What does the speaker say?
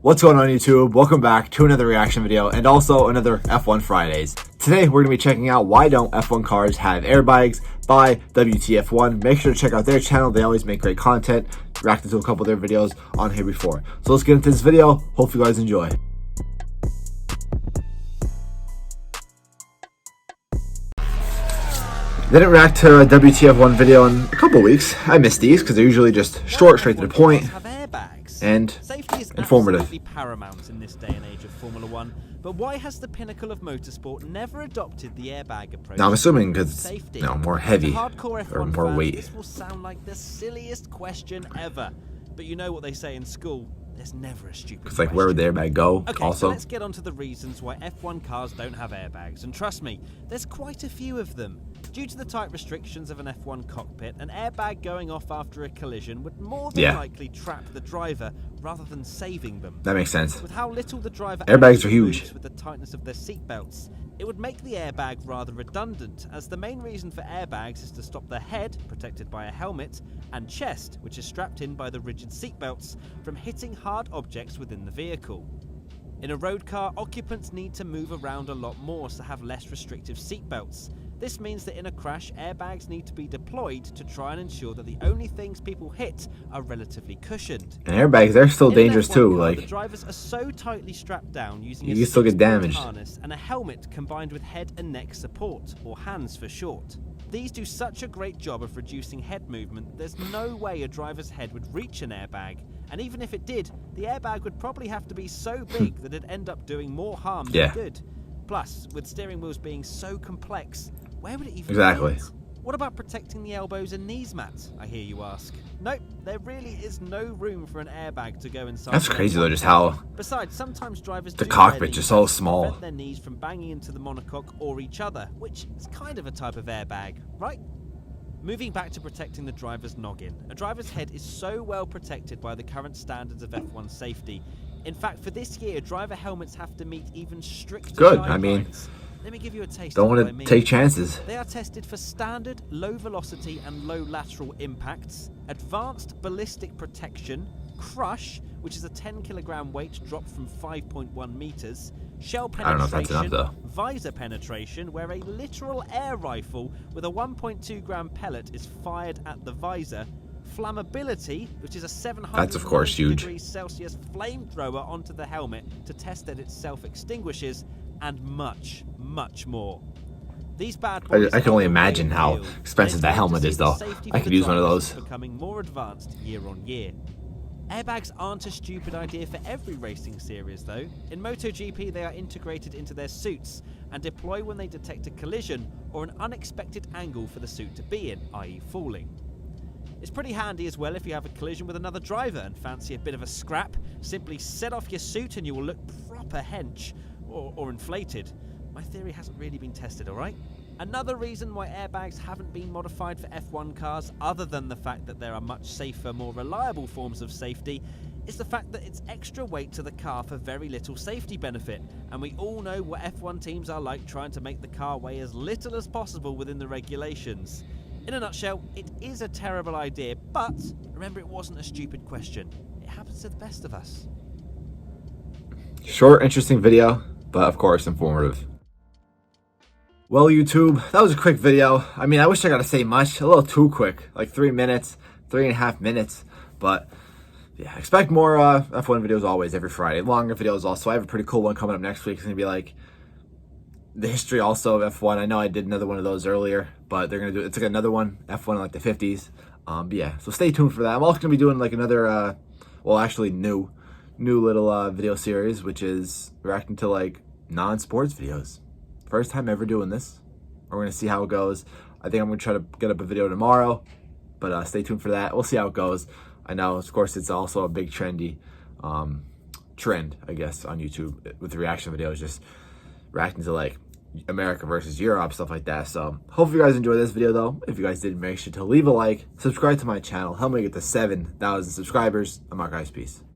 What's going on YouTube? Welcome back to another reaction video and also another F1 Fridays. Today we're going to be checking out why don't F1 cars have airbags by WTF1. Make sure to check out their channel. They always make great content. Reacted to a couple of their videos on here before. So let's get into this video. Hope you guys enjoy. Didn't react to a WTF1 video in a couple weeks. I miss these because they're usually just short, straight to the point, and safety is informative. Absolutely paramount in this day and age of Formula One, but why has the pinnacle of motorsport never adopted the airbag approach? Now I'm assuming because it's more heavy Hardcore F1 or more fans, weight. This will sound like the silliest question ever, but you know what they say in school. There's never a stupid It's like, where would the airbag go? Okay, also, so let's get on to the reasons why F1 cars don't have airbags. And trust me, there's quite a few of them. Due to the tight restrictions of an F1 cockpit, an airbag going off after a collision would more than likely trap the driver rather than saving them. That makes sense. With how little the driver airbags are huge. With the tightness of their seatbelts, it would make the airbag rather redundant, as the main reason for airbags is to stop the head, protected by a helmet, and chest, which is strapped in by the rigid seatbelts, from hitting hard objects within the vehicle. In a road car, occupants need to move around a lot more to have less restrictive seatbelts. This means that in a crash, airbags need to be deployed to try and ensure that the only things people hit are relatively cushioned. And airbags, they're still dangerous too. Car, like, the drivers are so tightly strapped down using you a can still get damaged. harness and a helmet combined with head and neck support, or hands for short. These do such a great job of reducing head movement that there's no way a driver's head would reach an airbag. And even if it did, the airbag would probably have to be so big that it'd end up doing more harm than good. Plus, with steering wheels being so complex, where would it even fit? What about protecting the elbows and knees, Matt? I hear you ask. Nope, there really is no room for an airbag to go inside. That's crazy though, just how Besides, sometimes drivers the cockpit's just so small. Prevent their knees from banging into the monocoque or each other, which is kind of a type of airbag, right? Moving back to protecting the driver's noggin, a driver's head is so well protected by the current standards of F1 safety. In fact, for this year, driver helmets have to meet even stricter guidelines. I mean, let me give you a taste. Don't want to take chances. They are tested for standard low velocity and low lateral impacts, advanced ballistic protection, crush, which is a 10-kilogram weight drop from 5.1 meters, shell penetration, I don't know if that's enough though. Visor penetration, where a literal air rifle with a 1.2-gram pellet is fired at the visor, flammability, which is a 700 degrees Celsius flamethrower onto the helmet to test that it self-extinguishes, and much, much more. These bad boys I can only imagine how expensive that helmet is though. I could use one of those. Becoming more advanced year on year. Airbags aren't a stupid idea for every racing series though. In MotoGP they are integrated into their suits and deploy when they detect a collision or an unexpected angle for the suit to be in, i.e. falling. It's pretty handy as well if you have a collision with another driver and fancy a bit of a scrap. Simply set off your suit and you will look proper hench or inflated. My theory hasn't really been tested, alright? Another reason why airbags haven't been modified for F1 cars, other than the fact that there are much safer, more reliable forms of safety, is the fact that it's extra weight to the car for very little safety benefit. And we all know what F1 teams are like, trying to make the car weigh as little as possible within the regulations. In a nutshell, it is a terrible idea, but remember, it wasn't a stupid question. It happens to the best of us. Short, interesting video, but of course informative. Well, YouTube, that was a quick video. I mean, I wish I got to say much. A little too quick, like 3 minutes, 3.5 minutes. But yeah, expect more F1 videos always every Friday. Longer videos also. I have a pretty cool one coming up next week. It's gonna be like the history also of F1. I know I did another one of those earlier, but they're gonna do it's like another one, F1 in like the 50s. But yeah, so stay tuned for that. I'm also gonna be doing like another well, actually new little video series, which is reacting to like non-sports videos. First time ever doing this. We're gonna see how it goes. I think I'm gonna try to get up a video tomorrow, but stay tuned for that. We'll see how it goes. I know, of course, it's also a big trendy trend, I guess, on YouTube with the reaction videos, just reacting to like America versus Europe, stuff like that. So hopefully you guys enjoyed this video though. If you guys did, make sure to leave a like, subscribe to my channel, help me get to 7,000 subscribers. I'm out, guys. Peace.